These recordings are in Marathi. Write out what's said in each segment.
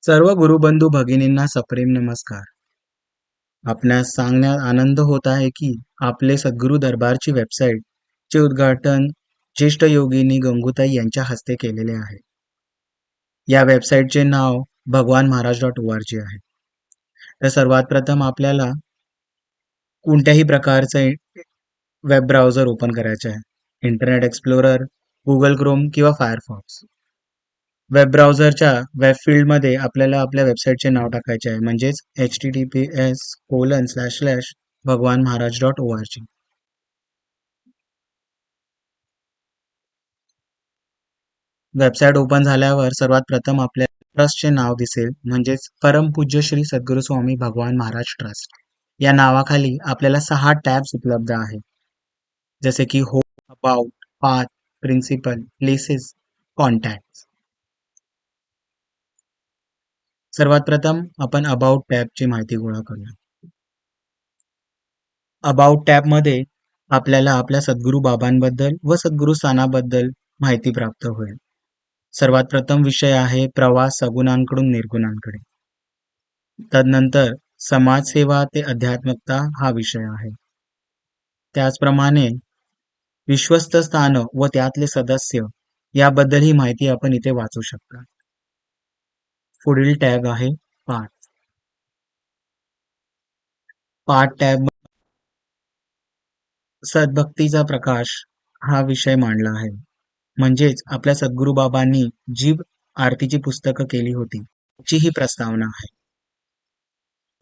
सर्व गुरुबंधू भगिनींना सप्रेम नमस्कार. आपणास सांगण्यात आनंद होत आहे की आपले सद्गुरू दरबारची वेबसाईट चे उद्घाटन ज्येष्ठ योगिनी गंगूताई यांच्या हस्ते केलेले आहे. या वेबसाईटचे नाव भगवान महाराज .org आहे. तर सर्वात प्रथम आपल्याला कोणत्याही प्रकारचे वेब ब्राउझर ओपन करायचे आहे. इंटरनेट एक्सप्लोरर, गुगल क्रोम किंवा फायरफॉक्स. वेब ब्राउझरच्या वेब फील्डमध्ये आपल्याला आपल्या वेबसाईटचे नाव टाकायचे आहे, म्हणजेच https://bhagwanmaharaj.org. वेबसाईट ओपन झाल्यावर सर्वात प्रथम आपल्या ट्रस्टचे नाव दिसेल, म्हणजेच परमपूज्य श्री सद्गुरू स्वामी भगवान महाराज ट्रस्ट. या नावाखाली आपल्याला 6 टॅब्स उपलब्ध आहेत, जसे की home, about, path, principal, places, contact. सर्वात प्रथम आपण अबाउट टॅबची माहिती गोळा करूया. अबाउट टॅबमध्ये आपल्याला आपल्या सद्गुरू बाबांबद्दल व सद्गुरू स्थानाबद्दल माहिती प्राप्त होईल. सर्वात प्रथम विषय आहे प्रवास सगुणांकडून निर्गुणांकडे. तदनंतर समाजसेवा ते अध्यात्मकता हा विषय आहे. त्याचप्रमाणे विश्वस्त स्थान व त्यातले सदस्य याबद्दल ही माहिती आपण इथे वाचू शकता. पुढील टॅब आहे पाठ. पाठ टॅब सद्भक्तीचा प्रकाश हा विषय मांडला आहे. म्हणजेच आपल्या सद्गुरू बाबांनी जी आरतीची पुस्तकं केली होती त्याची ही प्रस्तावना आहे.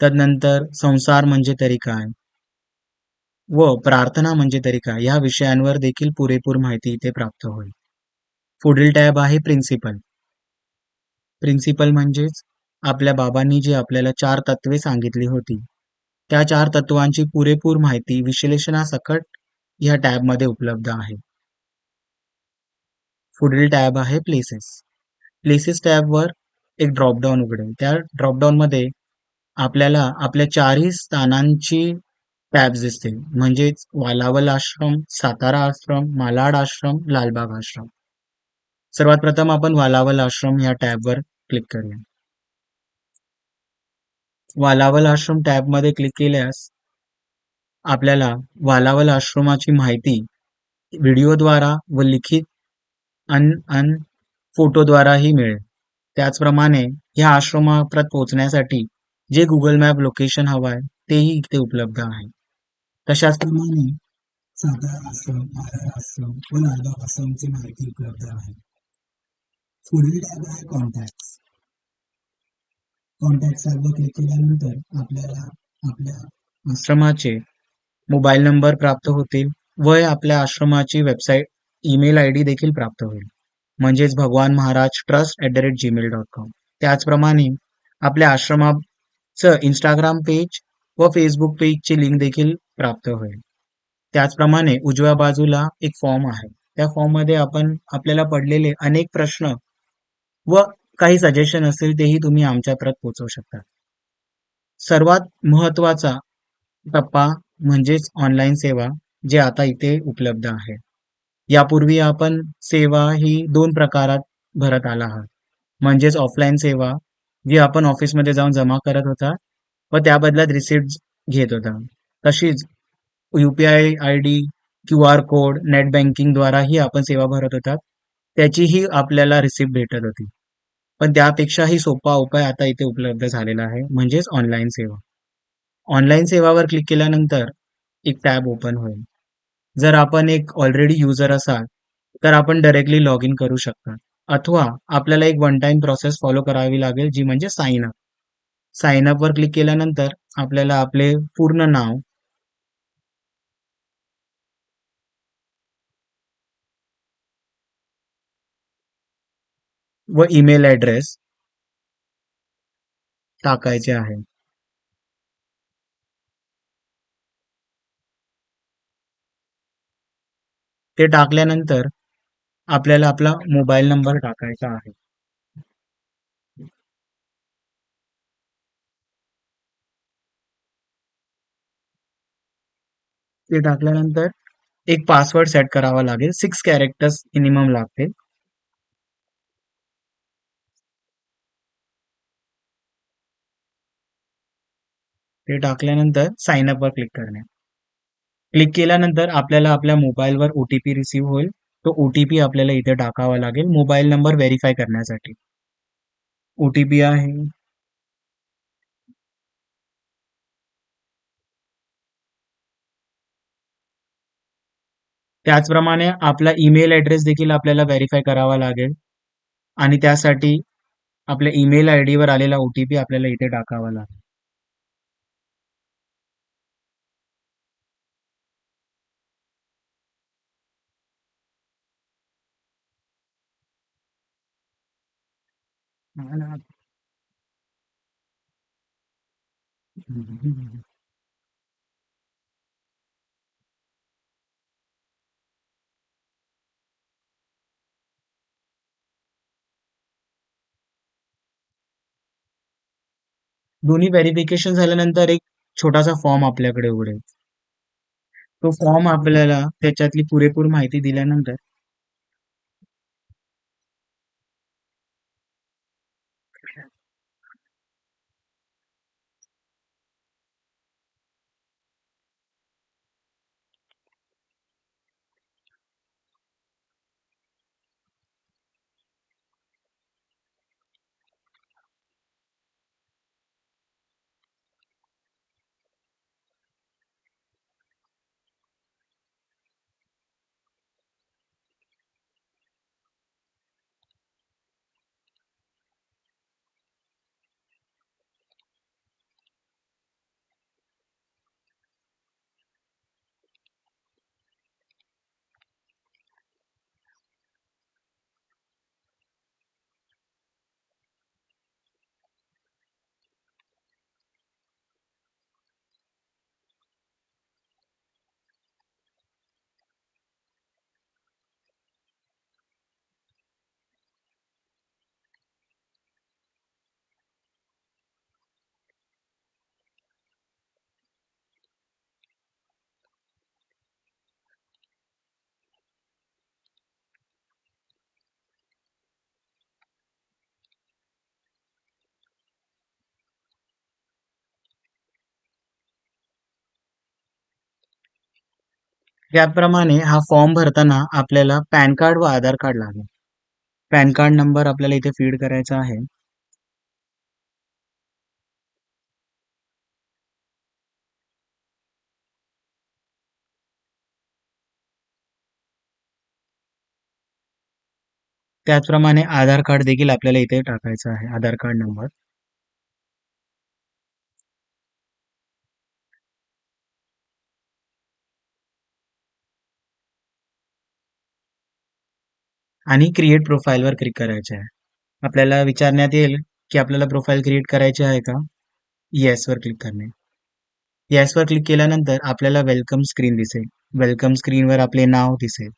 तदनंतर संसार म्हणजे तरी काय व प्रार्थना म्हणजे तरी काय या विषयांवर देखील पुरेपूर माहिती इथे प्राप्त होईल. पुढील टॅब आहे प्रिन्सिपल. प्रिन्सिपल म्हणजेच आपल्या बाबांनी जी आपल्याला 4 तत्वे सांगितली होती त्या 4 तत्वांची पुरेपूर माहिती विश्लेषणासकट या टॅबमध्ये उपलब्ध आहे. पुढील टॅब आहे प्लेसेस. प्लेसेस टॅबवर एक ड्रॉपडाऊन उघडेल. त्या ड्रॉपडाऊनमध्ये आपल्याला आपल्या 4ही स्थानांची टॅब्स दिसतील, म्हणजेच वालावल आश्रम, सातारा आश्रम, मालाड आश्रम, लालबाग आश्रम. सर्वात प्रथम आपण वालावल आश्रम या टॅबवर क्लिक करूया. वालावल आश्रम टॅबमध्ये क्लिक केल्यास आपल्याला वालावल आश्रमाची माहिती व्हिडिओद्वारा व लिखित अन फोटोद्वाराही मिळेल. त्याचप्रमाणे या आश्रमापर्यंत पोहोचण्यासाठी जे गुगल मॅप लोकेशन हवं आहे तेही इथे उपलब्ध आहे. तशाच प्रमाणे सातारा आश्रम, मालाड आश्रम व लालबाग आश्रमची माहिती उपलब्ध आहे. पुढील टॅब आहे कॉन्टॅक्ट. कॉन्टॅक्ट टॅबवर क्लिक केल्यानंतर आपल्याला आपल्या आश्रमाचे मोबाईल नंबर प्राप्त होतील व आपल्या आश्रमाची वेबसाईट ईमेल आय डी देखील प्राप्त होईल, म्हणजेच भगवान महाराज trust@gmail.com. त्याचप्रमाणे आपल्या आश्रमाचं इंस्टाग्राम पेज व फेसबुक पेजची लिंक देखील प्राप्त होईल. त्याचप्रमाणे उजव्या बाजूला एक फॉर्म आहे. त्या फॉर्ममध्ये आपण आपल्याला पडलेले अनेक प्रश्न व काही सजेशन असेल तेही तुम्ही आमच्यापर्यंत पोहोचवू शकता. सर्वात महत्त्वाचा टप्पा म्हणजेच ऑनलाईन सेवा, जे आता इथे उपलब्ध आहे. यापूर्वी आपण सेवा ही 2 प्रकारात भरत आला आहात, म्हणजेच ऑफलाईन सेवा जी आपण ऑफिसमध्ये जाऊन जमा करत होता व त्या बदल्यात रिसिप्ट घेत होता. तशीच UPI ID, QR code, net बँकिंगद्वाराही आपण सेवा भरत होता. त्याचीही आपल्याला रिसिप्ट भेटत होती. पण त्यापेक्षाही सोपा उपाय आता इथे उपलब्ध झालेला आहे, म्हणजेच ऑनलाईन सेवा. ऑनलाईन सेवावर क्लिक केल्यानंतर एक टॅब ओपन होईल. जर आपण एक ऑलरेडी युजर असाल तर आपण डायरेक्टली लॉग इन करू शकता, अथवा आपल्याला एक वन टाइम प्रोसेस फॉलो करावी लागेल, जी म्हणजे साइन अप. साइन अपवर क्लिक केल्यानंतर आपल्याला आपले पूर्ण नाव, व ईमेल ॲड्रेस टाकायचे आहे. ते टाकल्यानंतर आपल्याला आपला मोबाईल नंबर टाकायचा आहे. ते टाकल्यानंतर एक पासवर्ड सेट करावा लागेल. 6 कॅरेक्टर्स मिनिमम लागतील. ते टाकल्यानंतर साइन अपवर क्लिक करणे. क्लिक केल्यानंतर आपल्याला आपल्या मोबाईलवर ओ-टी-पी रिसीव्ह होईल. तो ओ-टी-पी आपल्याला इथे टाकावा लागेल मोबाईल नंबर व्हेरिफाय करण्यासाठी. ओ-टी-पी आहे त्याचप्रमाणे आपला ईमेल ॲड्रेस देखील आपल्याला व्हेरिफाय करावा लागेल आणि त्यासाठी आपल्या ईमेल आयडीवर आलेला ओ-टी-पी आपल्याला इथे टाकावा लागेल. दोन्ही व्हेरिफिकेशन झाल्यानंतर एक छोटासा फॉर्म आपल्याकडे उघडेल. तो फॉर्म आपल्याला त्याच्यातली पुरेपूर माहिती दिल्यानंतर त्याप्रमाणे हा फॉर्म भरताना आपल्याला पॅन कार्ड व आधार कार्ड लागेल. पॅन कार्ड नंबर आपल्याला इथे फीड करायचा आहे. त्याचप्रमाणे आधार कार्ड देखील आपल्याला इथे टाकायचं आहे, आधार कार्ड नंबर. आणि क्रिएट प्रोफाईलवर क्लिक करायचे आहे. आपल्याला विचारण्यात येईल की आपल्याला प्रोफाईल क्रिएट करायची आहे का? येसवर क्लिक करणे. येसवर क्लिक केल्यानंतर आपल्याला वेलकम स्क्रीन दिसेल. वेलकम स्क्रीनवर आपले नाव दिसेल.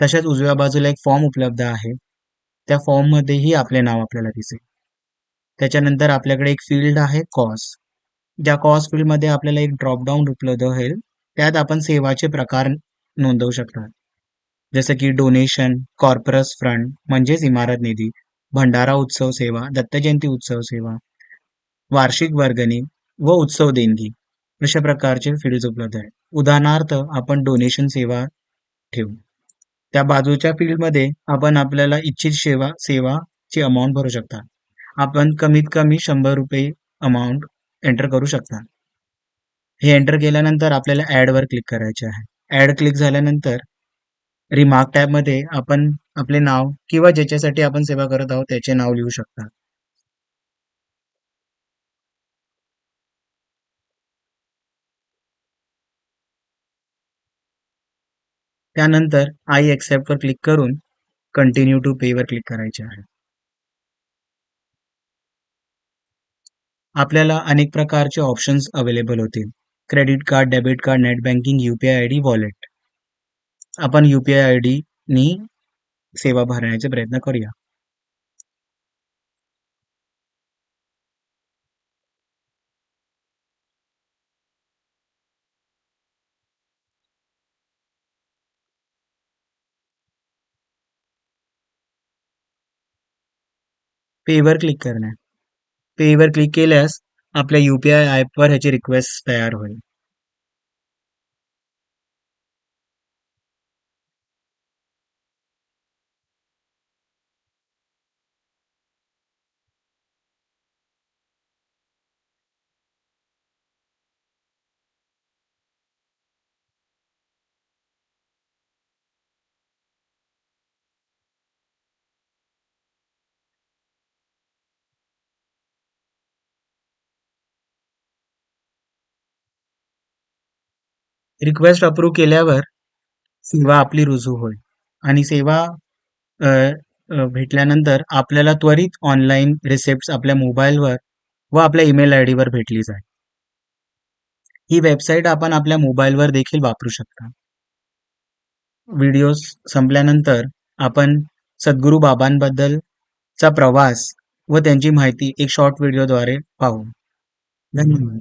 तशाच उजव्या बाजूला एक फॉर्म उपलब्ध आहे. त्या फॉर्ममध्येही आपले नाव आपल्याला दिसेल. त्याच्यानंतर आपल्याकडे एक फील्ड आहे कॉस्ट. ज्या कॉस्ट फील्डमध्ये आपल्याला एक ड्रॉपडाऊन उपलब्ध होईल. त्यात आपण सेवाचे प्रकार नोंदवू शकता. जसं की डोनेशन, कॉर्पोरस फंड म्हणजेच इमारत निधी, भंडारा उत्सव सेवा, दत्तजयंती उत्सव सेवा, वार्षिक वर्गणी व उत्सव देणगी अशा प्रकारचे फील्ड्स उपलब्ध आहेत. उदाहरणार्थ आपण डोनेशन सेवा ठेवू. त्या बाजूच्या फील्डमध्ये आपण आपल्याला इच्छित सेवाची अमाऊंट भरू शकता. आपण कमीत कमी ₹100 अमाउंट एंटर करू शकता. हे एंटर केल्यानंतर आपल्याला ॲडवर क्लिक करायचे आहे. ॲड क्लिक झाल्यानंतर रिमार्क टॅबमध्ये आपण आपले नाव किंवा ज्याच्यासाठी आपण सेवा करत आहोत त्याचे नाव लिहू शकता. त्यानंतर आय एक्सेप्टवर क्लिक करून कंटिन्यू टू पेवर क्लिक करायचे आहे. आपल्याला अनेक प्रकारचे ऑप्शन्स अवेलेबल होतील. Credit card, debit card, net banking, UPI ID, wallet. आपण यूपीआय आयडी नी सेवा भरण्याचे प्रयत्न करूया. पेवर क्लिक करणे. पेवर क्लिक केल्यास आपल्या UPI ॲपवर ह्याची रिक्वेस्ट तयार होईल. रिक्वेस्ट अप्रूव्ह केल्यावर सेवा आपली रुजू होईल आणि सेवा अ, भेटल्यानंतर आपल्याला त्वरित ऑनलाईन रिसिप्ट्स आपल्या मोबाईलवर व आपल्या ईमेल आयडीवर भेटली जाईल. ही वेबसाईट आपण आपल्या मोबाईलवर देखील वापरू शकता. व्हिडिओ संपल्यानंतर आपण सद्गुरू बाबांबद्दलचा प्रवास व त्यांची माहिती एक शॉर्ट व्हिडिओद्वारे पाहू. धन्यवाद.